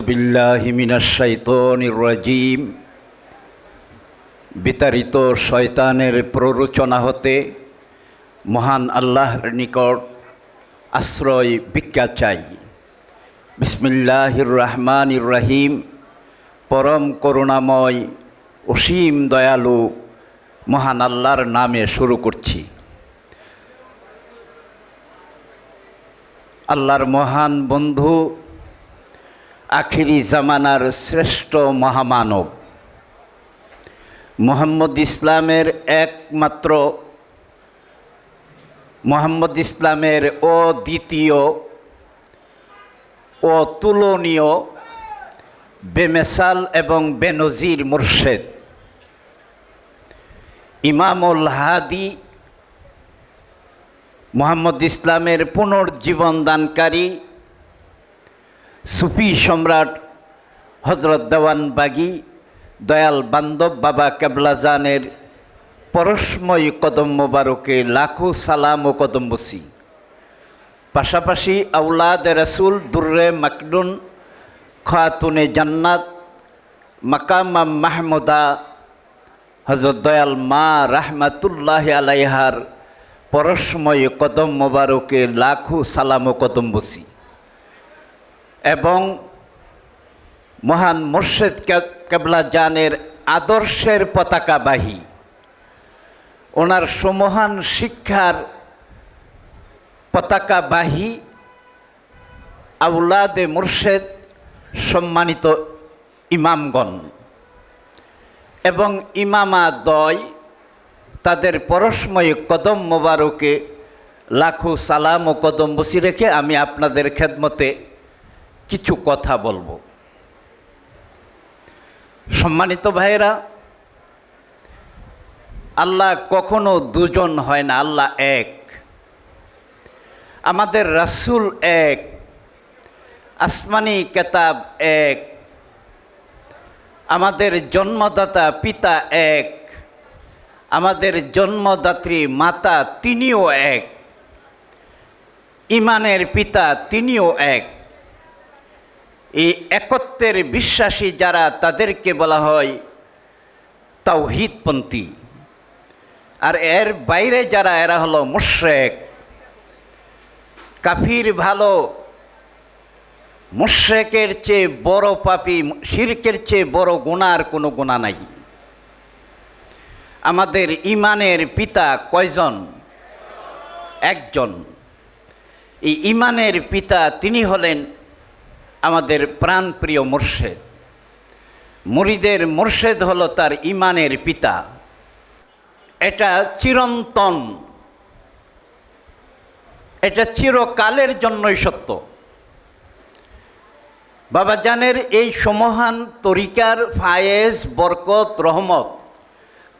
বিল্লাহি মিনাশ শাইতানির রাজিম। বিতাড়িত শয়তানের প্ররোচনা হতে মহান আল্লাহর নিকট আশ্রয় ভিক্ষা চাই। বিসমিল্লাহির রহমানির রহিম। পরম করুণাময় অসীম দয়ালু মহান আল্লাহর নামে শুরু করছি। আল্লাহর মহান বন্ধু, আখিরি জামানার শ্রেষ্ঠ মহামানব মুহাম্মদ ইসলামের একমাত্র মুহাম্মদ ইসলামের অদ্বিতীয় অতুলনীয় বেমেসাল এবং বেনজির মুর্শেদ ইমামুল হাদি মুহাম্মদ ইসলামের পুনর্জীবন দানকারী সুফি সম্রাট হজরত দেওয়ানবাগী দয়াল বান্ধব বাবা কেবলাজানের পরশময় কদম মোবারকে লাখো সালাম ও কদম বসি। পাশাপাশি আউলাদ রসুল দুর্রে মাকনুন খাতুনে জান্নাত মাকামা মাহমুদা হজরত দয়াল মা রাহমাতুল্লাহ আলাইহার পরশময় কদম মোবারকে লাখো সালাম ও কদম বসি এবং মহান মুর্শেদ কেবলাজানের আদর্শের পতাকাবাহী, ওনার সমহান শিক্ষার পতাকাবাহী আউলাদে মুর্শেদ সম্মানিত ইমামগণ এবং ইমামাদ্বয়, তাদের পরশময় কদম মোবারকে লাখো সালাম ও কদম বসি রেখে আমি আপনাদের খেদমতে কিছু কথা বলবো। সম্মানিত ভাইরা, আল্লাহ কখনো দুজন হয় না, আল্লাহ এক। আমাদের রাসূল এক, আসমানি কেতাব এক, আমাদের জন্মদাতা পিতা এক, আমাদের জন্মদাত্রী মাতা তিনিও এক, ইমানের পিতা তিনিও এক। এই একত্বের বিশ্বাসী যারা, তাদেরকে বলা হয় তাওহীদপন্থী। আর এর বাইরে যারা, এরা হলো মুশরিক, কাফির। ভালো, মুশরিকের চেয়ে বড় পাপী, শিরকের চেয়ে বড় গুনার কোনো গুনাহ নাই। আমাদের ইমানের পিতা কয়জন? একজন। এই ইমানের পিতা তিনি হলেন আমাদের প্রাণপ্রিয় মুর্শেদ। মুরিদের মুর্শেদ হলো তার ইমানের পিতা। এটা চিরন্তন, এটা চিরকালের জন্যই সত্য। বাবাজানের এই সমহান তরিকার ফায়েজ, বরকত, রহমত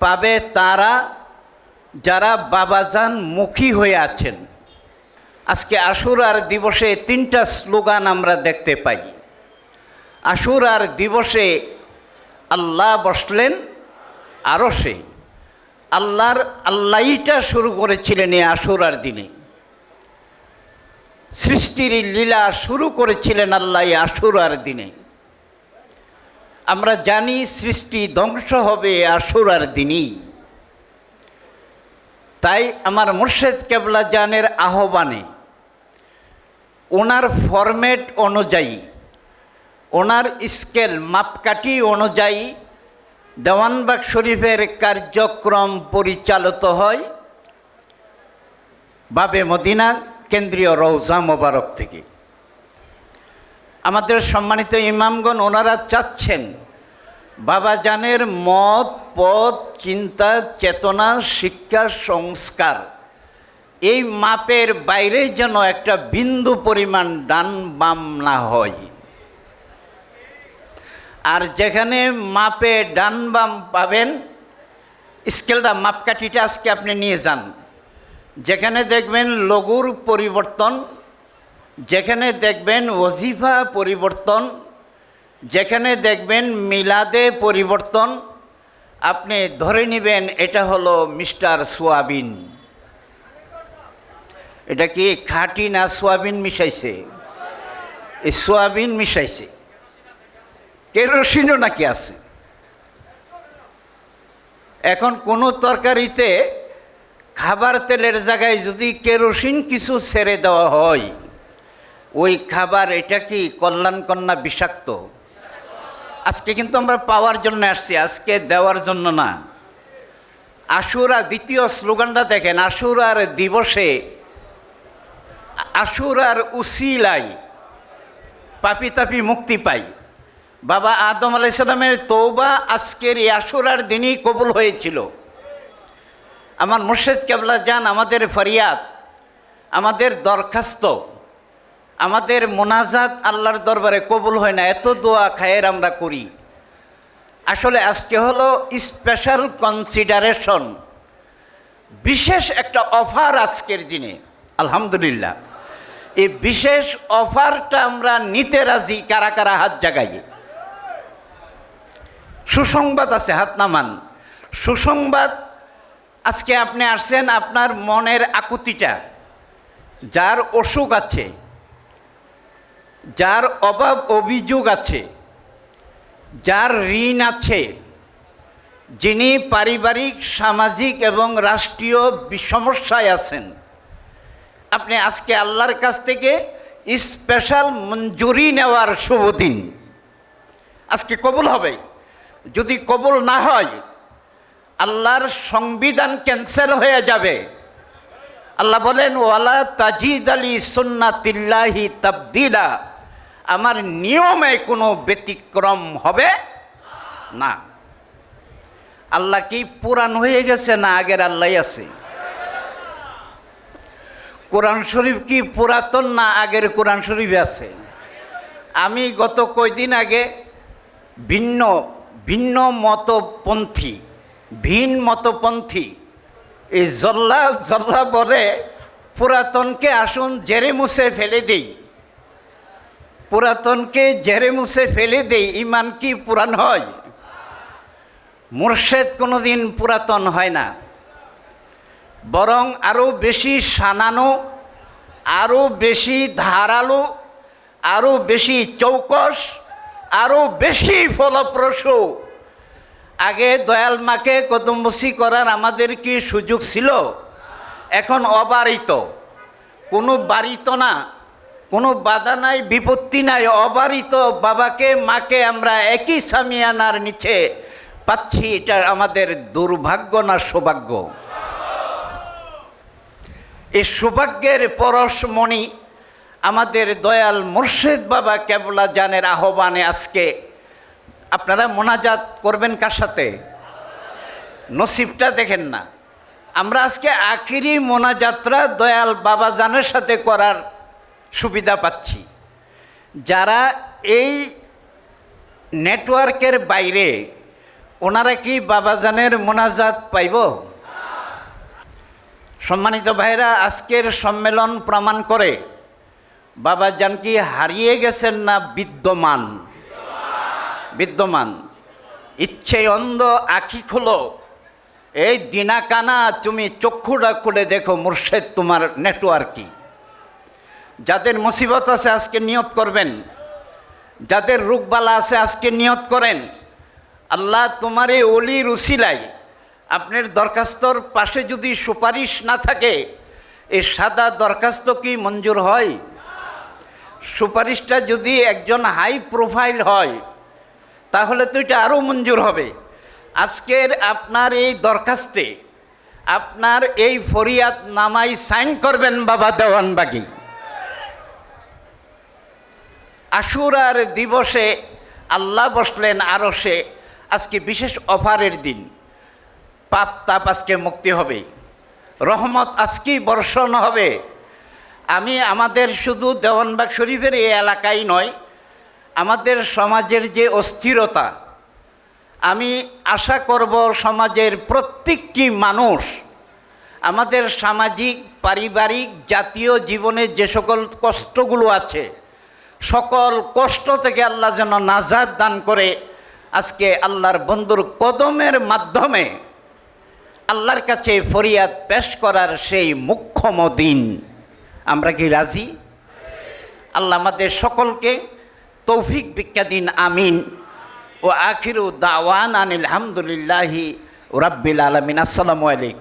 পাবে তারা যারা বাবাজান মুখী হয়ে আছেন। আজকে আশুরার দিবসে তিনটা স্লোগান আমরা দেখতে পাই। আশুরার দিবসে আল্লাহ বসলেন আরশে। আল্লাহইটা শুরু করেছিলেন এই আশুরার দিনে। সৃষ্টির লীলা শুরু করেছিলেন আল্লাহ এই আশুরার দিনে। আমরা জানি সৃষ্টি ধ্বংস হবে আশুরার দিনই। তাই আমার মুর্শেদ কেবলাজানের আহ্বানে, ওনার ফরম্যাট অনুযায়ী, ওনার স্কেল মাপকাঠি অনুযায়ী দেওয়ানবাগ শরীফের কার্যক্রম পরিচালিত হয় বাবে মদিনা কেন্দ্রীয় রওজা মোবারক থেকে। আমাদের সম্মানিত ইমামগণ, ওনারা চাচ্ছেন বাবাজানের মত, পথ, চিন্তা, চেতনা, শিক্ষা, সংস্কার এই মাপের বাইরে যেন একটা বিন্দু পরিমাণ ডান বাম না হয়। আর যেখানে মাপে ডান বাম পাবেন, স্কেলটা মাপকাঠিটা আজকে আপনি নিয়ে যান। যেখানে দেখবেন লঘুর পরিবর্তন, যেখানে দেখবেন ওজিফা পরিবর্তন, যেখানে দেখবেন মিলাদে পরিবর্তন, আপনি ধরে নেবেন এটা হলো মিস্টার সোয়াবিন। এটা কি খাঁটি না সোয়াবিন মিশাইছে? এই সোয়াবিন মিশাইছে। কেরোসিনও নাকি আছে। এখন কোনো তরকারিতে খাবার তেলের জায়গায় যদি কেরোসিন কিছু ছেড়ে দেওয়া হয়, ওই খাবার এটা কি কল্যাণকর না বিষাক্ত? আজকে কিন্তু আমরা পাওয়ার জন্য আসছি, আজকে দেওয়ার জন্য না। আশুরা দ্বিতীয় স্লোগানটা দেখেন, আশুরার দিবসে, আশুরার উসিলাই পাপি তাপি মুক্তি পাই। বাবা আদম আলাইহিস সালামের তওবা আজকের এই আশুরার দিনই কবুল হয়েছিল। আমার মুর্শিদ কেবলা জান, আমাদের ফরিয়াদ, আমাদের দরখাস্ত, আমাদের মোনাজাত আল্লাহর দরবারে কবুল হয় না, এত দোয়া খায়ের আমরা করি। আসলে আজকে হলো স্পেশাল কনসিডারেশন, বিশেষ একটা অফার আজকের দিনে। আলহামদুলিল্লাহ, এই বিশেষ অফারটা আমরা নিতে রাজি। কারা কারা হাত জাগাই? সুসংবাদ আছে, হাত নামান। সুসংবাদ, আজকে আপনি আসছেন আপনার মনের আকুতিটা, যার অসুখ আছে, যার অভাব অভিযোগ আছে, যার ঋণ আছে, যিনি পারিবারিক, সামাজিক এবং রাষ্ট্রীয় সমস্যায় আছেন, আপনি আজকে আল্লাহর কাছ থেকে স্পেশাল মঞ্জুরি নেওয়ার শুভ দিন। আজকে কবুল হবে। যদি কবুল না হয়, আল্লাহর সংবিধান ক্যান্সেল হয়ে যাবে। আল্লাহ বলেন, ওয়ালা তাজিদ আলী সুন্নাতিল্লাহি তাবদিলা, আমার নিয়মে কোনো ব্যতিক্রম হবে না। আল্লাহ কি পুরান হয়ে গেছে না আগের আল্লাহ আছে? কোরআন শরীফ কি পুরাতন না আগের কোরআন শরীফ আছে? আমি গত কয়দিন আগে ভিন্ন ভিন্ন মতপন্থী, এই জল্লা বলে পুরাতনকে আসুন জেরে মুছে ফেলে দেই, পুরাতনকে জেরে মুছে ফেলে দেই। ইমান কি পুরান হয়? মুর্শেদ কোনোদিন পুরাতন হয় না, বরং আরও বেশি সানানো, আরও বেশি ধারালো, আরও বেশি চৌকস, আরও বেশি ফলপ্রসূ। আগে দয়াল মাকে কদমবসি করার আমাদের কি সুযোগ ছিল? এখন অবারিত, কোনো বাড়িত না, কোনো বাধা নাই, বিপত্তি নাই, অবারিত বাবাকে মাকে আমরা একই সামিয়ানার নিচে পাচ্ছি। এটা আমাদের দুর্ভাগ্য না সৌভাগ্য? এই সৌভাগ্যের পরশমণি আমাদের দয়াল মুর্শিদ বাবা কেবলা জানের আহ্বানে আজকে আপনারা মোনাজাত করবেন কার সাথে? নসিবটা দেখেন না, আমরা আজকে আখিরি মোনাজাতরা দয়াল বাবা জানের সাথে করার সুবিধা পাচ্ছি। যারা এই নেটওয়ার্কের বাইরে, ওনারা কি বাবাজানের মোনাজাত পাইব? সম্মানিত ভাইরা, আজকের সম্মেলন প্রমাণ করে বাবাজান কি হারিয়ে গেছেন না বিদ্যমান? বিদ্যমান। ইচ্ছে অন্ধ আখি খোলো, এই দিনা কানা তুমি চক্ষুটা খুলে দেখো মুর্শেদ তোমার নেটওয়ার্ক কি। যাদের মুসিবত আছে আজকে নিয়ত করবেন, যাদের রোগবালা আছে আজকে নিয়ত করেন, আল্লাহ তোমার এই অলির উসিলাই, আপনার দরখাস্তর পাশে যদি সুপারিশ না থাকে, এই সাদা দরখাস্ত কি মঞ্জুর হয়? সুপারিশটা যদি একজন হাই প্রোফাইল হয়, তাহলে তো এটা আরও মঞ্জুর হবে। আজকের আপনার এই দরখাস্তে, আপনার এই ফরিয়াদ নামাই সাইন করবেন বাবা দেওয়ানবাগী। আশুরার দিবসে আল্লাহ বসলেন আরশে। আজকে বিশেষ অফারের দিন, পাপ তাপ আজকে মুক্তি হবে, রহমত আজকেই বর্ষণ হবে। আমি আমাদের শুধু দেওয়ানবাগ শরীফের এই এলাকায় নয়, আমাদের সমাজের যে অস্থিরতা, আমি আশা করব সমাজের প্রত্যেকটি মানুষ আমাদের সামাজিক, পারিবারিক, জাতীয় জীবনে যে সকল কষ্টগুলো আছে, সকল কষ্ট থেকে আল্লাহ যেন নাজাত দান করে আজকে আল্লাহর বন্ধুর কদমের মাধ্যমে আল্লাহর কাছে ফরিয়াদ পেশ করার সেই মুখ্যম দিন। আমরা কি রাজি? আল্লাহ আমাদের সকলকে তৌফিক ভিক্ষা দিন, আমিন। ও আখিরু দাওয়ানা আনিল হামদুলিল্লাহি রাব্বিল আলামিন। আসসালামু আলাইকুম।